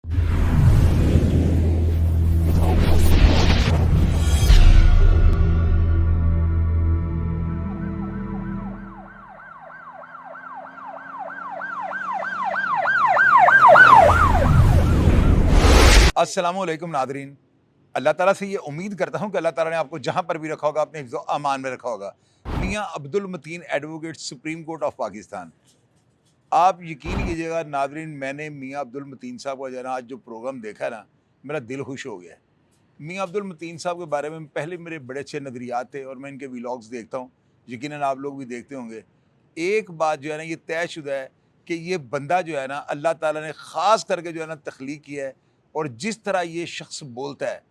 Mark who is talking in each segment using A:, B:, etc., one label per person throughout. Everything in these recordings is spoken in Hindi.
A: अस्सलामुअलैकुम नादरीन। अल्लाह ताला से ये उम्मीद करता हूँ कि अल्लाह ताला ने आपको जहाँ पर भी रखा होगा अपने हिफ्ज़ व अमान में रखा होगा। मियाँ Abdul Mateen advocate Supreme Court of Pakistan. आप यकीन कीजिएगा नादरीन, मैंने मियाँ अब्दुल मतीन साहब का जो है ना आज जो प्रोग्राम देखा है ना, मेरा दिल खुश हो गया है। मियाँ अब्दुल मतीन साहब के बारे में पहले मेरे बड़े अच्छे नज़रियात थे और मैं इनके व्लॉग्स देखता हूँ, यकीनन आप लोग भी देखते होंगे। एक बात जो है ना ये तयशुदा है कि ये बंदा जो है ना अल्लाह ताला ने ख़ास करके जो है ना तख्लीक किया है, और जिस तरह ये शख्स बोलता है,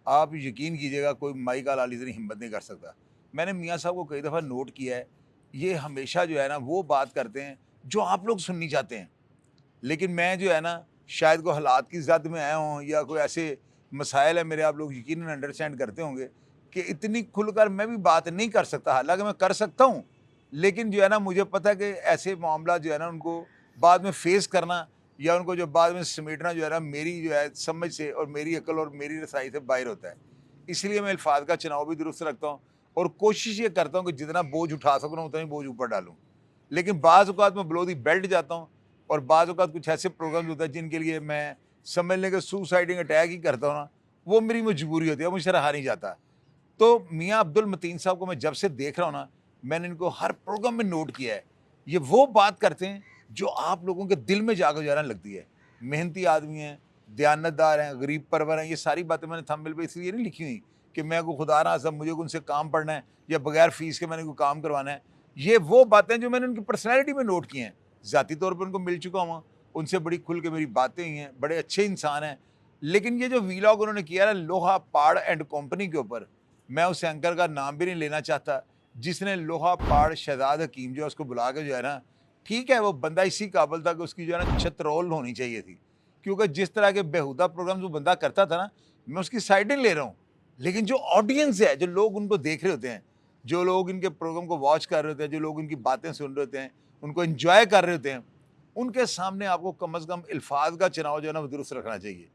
A: आप यकीन कीजिएगा कोई माई का लाल इतनी हिम्मत नहीं कर सकता। मैंने मियाँ साहब को कई दफ़ा नोट किया है, ये हमेशा जो है ना वो बात करते हैं जो आप लोग सुननी चाहते हैं। लेकिन मैं जो है ना शायद कोई हालात की ज़द में आया हूँ या कोई ऐसे मसाइल है मेरे, आप लोग यकीनन अंडरस्टैंड करते होंगे कि इतनी खुलकर मैं भी बात नहीं कर सकता। हालाँकि मैं कर सकता हूँ, लेकिन जो है ना मुझे पता है कि ऐसे मामला जो है ना उनको बाद में फ़ेस करना या उनको जो बाद में समेटना जो है ना मेरी जो है समझ से और मेरी अकल और मेरी रसाई से बाहर होता है। इसलिए मैं अल्फाज का चुनाव भी दुरुस्त रखता हूँ और कोशिश ये करता हूँ कि जितना बोझ उठा सकूँ उतना ही बोझ ऊपर डालूँ। लेकिन बाज़ औक़ात मैं बिलो द बेल्ट जाता हूँ और बाज़ औक़ात कुछ ऐसे प्रोग्राम्स होते हैं जिनके लिए मैं समझ लें कि सुसाइडिंग अटैक ही करता हूँ ना, वो मेरी मजबूरी होती है, मुझसे रहा नहीं जाता। तो मियाँ अब्दुल मतीन साहब को मैं जब से देख रहा हूँ ना, मैंने इनको हर प्रोग्राम में नोट किया है। ये वो बात करते हैं जो आप लोगों के दिल में जाकर जो है ना लगती है। मेहनती आदमी हैं, दयानतदार हैं, गरीब परवर हैं। ये सारी बातें मैंने थंबनेल पे इसलिए नहीं लिखी हुई कि मैं कोई खुदा ना सब मुझे उनसे काम पढ़ना है या बगैर फ़ीस के मैंने कोई काम करवाना है। ये वो बातें जो मैंने उनकी पर्सनैलिटी में नोट की हैं। ज़ाती तौर पर उनको मिल चुका हूँ, उनसे बड़ी खुल के मेरी बातें हुई हैं, बड़े अच्छे इंसान हैं। लेकिन ये जो व्लॉग उन्होंने किया ना लोहा पाड़ एंड कंपनी के ऊपर, मैं उस एंकर का नाम भी नहीं लेना चाहता जिसने लोहा पाड़ शहजाद हकीम जो है उसको बुला के जो है ना, ठीक है वो बंदा इसी काबिल था कि उसकी जो है ना छतरोल होनी चाहिए थी। क्योंकि जिस तरह के बेहुदा प्रोग्राम वो बंदा करता था ना, मैं उसकी साइड नहीं ले रहा हूँ। लेकिन जो ऑडियंस है, जो लोग उनको देख रहे होते हैं, जो लोग इनके प्रोग्राम को वॉच कर रहे होते हैं, जो लोग इनकी बातें सुन रहे होते हैं, उनको एन्जॉय कर रहे होते हैं, उनके सामने आपको कम से कम अल्फाज का चुनाव जो है ना वो दुरुस्त रखना चाहिए।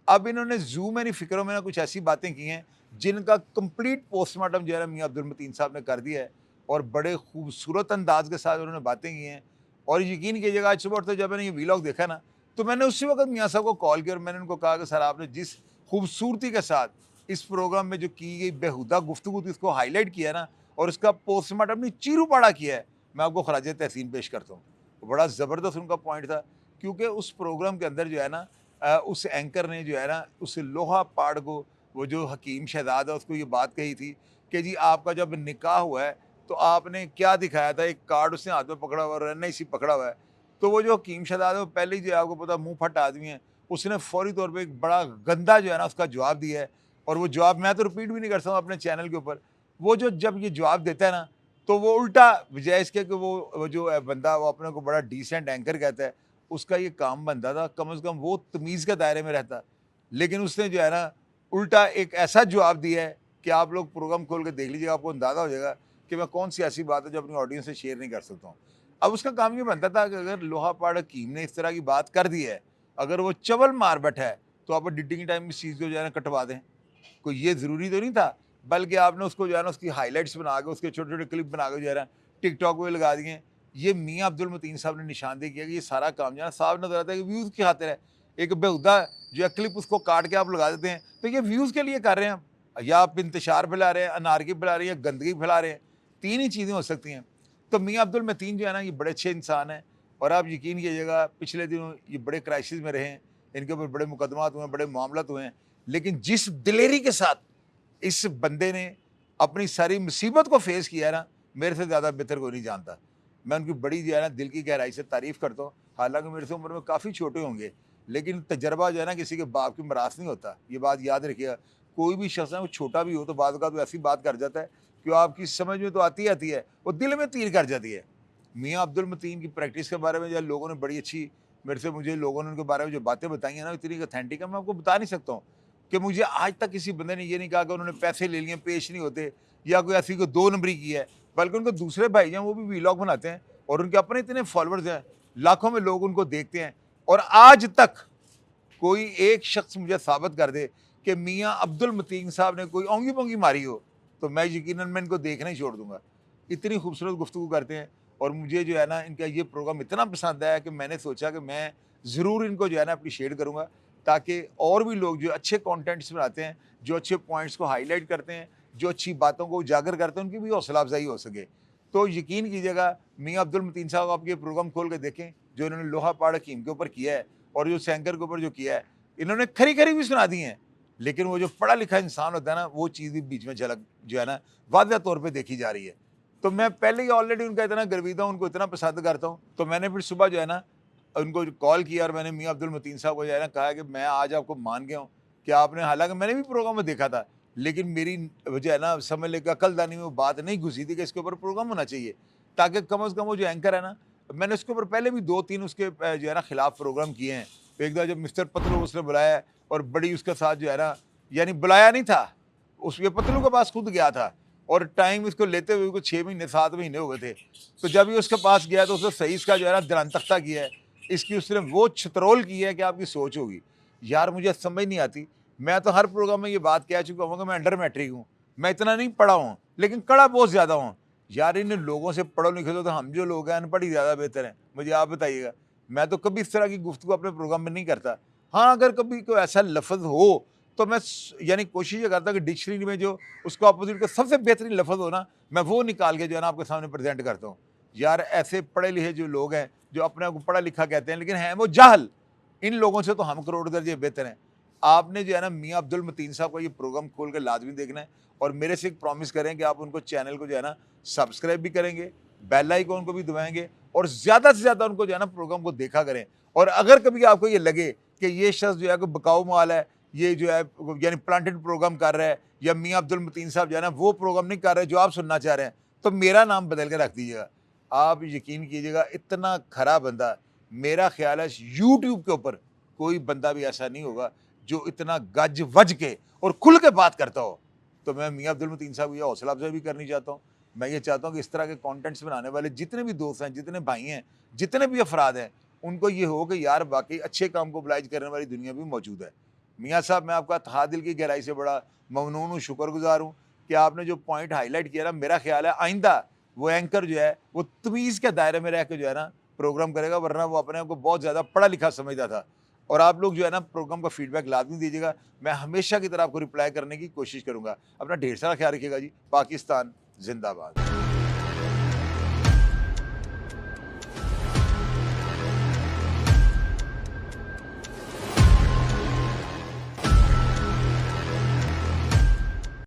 A: अब इन्होंने ज़ू मेरी फ़िक्रों में ना कुछ ऐसी बातें की हैं जिनका कंप्लीट पोस्टमार्टम जो है ना मियाँ अब्दुल मतीन साहब ने कर दिया है और बड़े खूबसूरत अंदाज के साथ उन्होंने बातें की हैं। और यकीन कीजिएगा आज सुबह उठते जब मैंने ये व्लॉग देखा ना, तो मैंने उसी वक्त मियाँ साहब को कॉल किया और मैंने उनको कहा कि सर आपने जिस खूबसूरती के साथ इस प्रोग्राम में जो की गई बेहुदा गुफ्तगू थी उसको हाईलाइट किया है ना, और उसका पोस्टमार्टम नहीं चीरू पाड़ा किया है, मैं आपको खराज तहसीन पेश करता हूँ। बड़ा ज़बरदस्त उनका पॉइंट था, क्योंकि उस प्रोग्राम के अंदर जो है ना उस एंकर ने जो है ना उस लोहा पाड़ को, वो जो हकीम शहजाद है उसको ये बात कही थी कि जी आपका जब निकाह हुआ है तो आपने क्या दिखाया था, एक कार्ड उसने हाथ में पकड़ा हुआ और नहीं सी पकड़ा हुआ है। तो वो जो हकीम शहजाद है वो पहले ही जो है आपको पता मुँह फट आदमी है, उसने फौरी तौर पे एक बड़ा गंदा जो है ना उसका जवाब दिया है। और वो जवाब मैं तो रिपीट भी नहीं कर सकता अपने चैनल के ऊपर। वो जो जब ये जवाब देता है ना, तो वो उल्टा बजाय इसके कि वो जो बंदा वो अपने को बड़ा डिसेंट एंकर कहता है, उसका ये काम बनता था कम से कम वो तमीज़ के दायरे में रहता। लेकिन उसने जो है ना उल्टा एक ऐसा जवाब दिया है कि आप लोग प्रोग्राम खोल के देख लीजिएगा, आपको अंदाज़ा हो जाएगा कि मैं कौन सी ऐसी बात है जो अपनी ऑडियंस से शेयर नहीं कर सकता हूँ। अब उसका काम ये बनता था कि अगर लोहा पाड़ हकीम ने इस तरह की बात कर दी है, अगर वो चवल मार बैठा है, तो आप एडिटिंग टाइम इस चीज़ को जो है ना कटवा दें। कोई ये ज़रूरी तो नहीं था, बल्कि आपने उसको जो है ना उसकी हाइलाइट्स बना के उसके छोटे-छोटे क्लिप बना के जो है ना टिकटॉक पे लगा दिए। ये मियाँ अब्दुल मतीन साहब ने निशानदेही किया कि ये सारा काम जो है ना साफ नज़र आता है कि व्यूज़ की खातिर है। एक बेहुदा जो है क्लिप उसको काट के आप लगा देते हैं, तो ये व्यूज़ के लिए कर रहे हैं हम, या आप इंतशार फैला रहे हैं, अनारकी फैला रहे हैं, या गंदगी फैला रहे हैं। 3 ही चीज़ें हो सकती हैं। तो मियाँ अब्दुल मतीन जो है ना ये बड़े अच्छे इंसान हैं, और आप यकीन कीजिएगा पिछले दिनों ये बड़े क्राइसिस में रहे हैं, इनके ऊपर बड़े मुकदमात हुए हैं, बड़े मामलात हुए हैं। लेकिन जिस दिलेरी के साथ इस बंदे ने अपनी सारी मुसीबत को फेस किया है ना, मेरे से ज़्यादा बेहतर कोई नहीं जानता। मैं उनकी बड़ी जो है ना दिल की गहराई से तारीफ़ करता हूँ। हालाँकि मेरे से उम्र में काफ़ी छोटे होंगे, लेकिन तजर्बा जो है ना किसी के बाप की मिरास नहीं होता। ये बात याद रखिएगा। कोई भी शख्स है वो छोटा भी हो तो बाद तो ऐसी बात कर जाता है कि वो आपकी समझ में तो आती है, वो दिल में तीर कर जाती है। मियाँ अब्दुल मतीन की प्रैक्टिस के बारे में जो लोगों ने बड़ी अच्छी मुझे लोगों ने उनके बारे में जो बातें बताई हैं ना इतनी ऑथेंटिक है, मैं आपको बता नहीं सकता हूँ कि मुझे आज तक किसी बंदे ने ये नहीं कहा कि उन्होंने पैसे ले लिए पेश नहीं होते, या कोई ऐसी कोई 2 नंबरी की है। बल्कि उनके दूसरे भाई हैं वो भी व्लॉग बनाते हैं और उनके अपने इतने फॉलोअर्स हैं, लाखों में लोग उनको देखते हैं, और आज तक कोई एक शख्स मुझे साबित कर दे कि मियाँ अब्दुल मतीन साहब ने कोई ओंगी पोंगी मारी हो, तो मैं यकीनन मैं इनको देखना ही छोड़ दूंगा। इतनी खूबसूरत गुफ्तगू करते हैं और मुझे जो है ना इनका ये प्रोग्राम इतना पसंद आया कि मैंने सोचा कि मैं ज़रूर इनको जो है ना अप्रिशिएट करूँगा, ताकि और भी लोग जो अच्छे कंटेंट्स बनाते हैं, जो अच्छे पॉइंट्स को हाईलाइट करते हैं, जो अच्छी बातों को उजागर करते हैं, उनकी भी हौसला अफजाई हो सके। तो यकीन कीजिएगा मियाँ अब्दुल मतीन साहब आप ये प्रोग्राम खोल के देखें, जो इन्होंने लोहा पहाड़ हकीम के ऊपर किया है और जो सैंकर के ऊपर जो किया है, इन्होंने खरी खरी भी सुना दी हैं, लेकिन वो जो पढ़ा लिखा इंसान होता है ना, वो चीज़ भी बीच में झलक जो है ना वाज़ह तौर पे देखी जा रही है। तो मैं पहले ही ऑलरेडी उनका इतना गर्विदा हूँ, उनको इतना पसंद करता हूँ, तो मैंने फिर सुबह जो है ना उनको कॉल किया और मैंने मियाँ अब्दुल मतीन साहब को जो है ना कहा कि मैं आज आपको मान गया हूँ कि आपने, हालांकि मैंने भी प्रोग्राम में देखा था, लेकिन मेरी जो है ना समझ लेकर अकलदानी में वो बात नहीं घुसी थी कि इसके ऊपर प्रोग्राम होना चाहिए, ताकि कम अज़ कम वो जो एंकर है ना, मैंने उसके ऊपर पहले भी 2-3 उसके जो है ना खिलाफ प्रोग्राम किए हैं। एक बार जब मिस्टर पतलू उसने बुलाया और बड़ी उसके साथ जो है ना, यानी बुलाया नहीं था, उस ये पतलू के पास खुद गया था और टाइम इसको लेते हुए उसको 6 महीने 7 महीने हो गए थे। तो जब ये उसके पास गया तो उसने सही इसका जो है ना दलान तख्ता किया है, इसकी उसने वो छतरोल की है कि आपकी सोच होगी। यार मुझे समझ नहीं आती, मैं तो हर प्रोग्राम में ये बात कह चुका हूँ कि मैं अंडर मैट्रिक हूँ, मैं इतना नहीं पढ़ा हूँ, लेकिन कड़ा बहुत ज़्यादा हूँ। यार इन लोगों से पढ़ो लिखे तो हम जो लोग हैं अनपढ़ ही ज़्यादा बेहतर हैं, मुझे आप बताइएगा। मैं तो कभी इस तरह की गुफ्तगू अपने प्रोग्राम में नहीं करता। हाँ, अगर कभी कोई ऐसा लफ्ज़ हो तो मैं यानी कोशिश ये करता कि डिक्शनरी में जो उसका अपोजिट का सबसे बेहतरीन लफ्ज़ हो ना, मैं वो निकाल के जो है ना आपके सामने प्रेजेंट करता हूँ। यार ऐसे पढ़े लिखे जो लोग हैं, जो अपने आप को पढ़ा लिखा कहते हैं लेकिन हैं वो जाहल, इन लोगों से तो हम करोड़ दर्जे बेहतर हैं। आपने जो है ना मियाँ अब्दुल मतीन साहब का ये प्रोग्राम खोल के लाजमी देखना है और मेरे से एक प्रॉमिस करें कि आप उनको चैनल को जो है ना सब्सक्राइब भी करेंगे, बेल आइकन को भी दबाएंगे और ज़्यादा से ज़्यादा उनको जो है ना प्रोग्राम को देखा करें। और अगर कभी आपको ये लगे कि ये शख्स जो है कोई बकाऊ माल है, ये जो है यानी प्लांटेड प्रोग्राम कर रहा है, या मियाँ अब्दुल मतीन साहब जो है ना वो प्रोग्राम नहीं कर रहे जो आप सुनना चाह रहे हैं, तो मेरा नाम बदल के रख दीजिएगा। आप यकीन कीजिएगा इतना खरा बंदा, मेरा ख्याल है यूट्यूब के ऊपर कोई बंदा भी ऐसा नहीं होगा जो इतना गज वज के और खुल के बात करता हो। तो मैं मियाँ अब्दुल मतीन साहब को ये हौसला अफजाई भी करनी चाहता हूँ। मैं ये चाहता हूँ कि इस तरह के कंटेंट्स बनाने वाले जितने भी दोस्त हैं, जितने भाई हैं, जितने भी अफराद हैं, उनको ये हो कि यार वाकई अच्छे काम को oblige करने वाली दुनिया भी मौजूद है। मियाँ साहब, मैं आपका तहे दिल की गहराई से बड़ा ममनून हूँ, शुक्रगुज़ार हूँ कि आपने जो पॉइंट हाईलाइट किया ना, मेरा ख्याल है आइंदा वो एंकर जो है वो तमीज़ के दायरे में रह के जो है ना प्रोग्राम करेगा, वरना वो अपने आप को बहुत ज़्यादा पढ़ा लिखा समझता था। और आप लोग जो है ना प्रोग्राम का फीडबैक लाज़मी दीजिएगा, मैं हमेशा की तरह आपको रिप्लाई करने की कोशिश करूँगा। अपना ढेर सारा ख्याल रखिएगा जी। पाकिस्तान ज़िंदाबाद।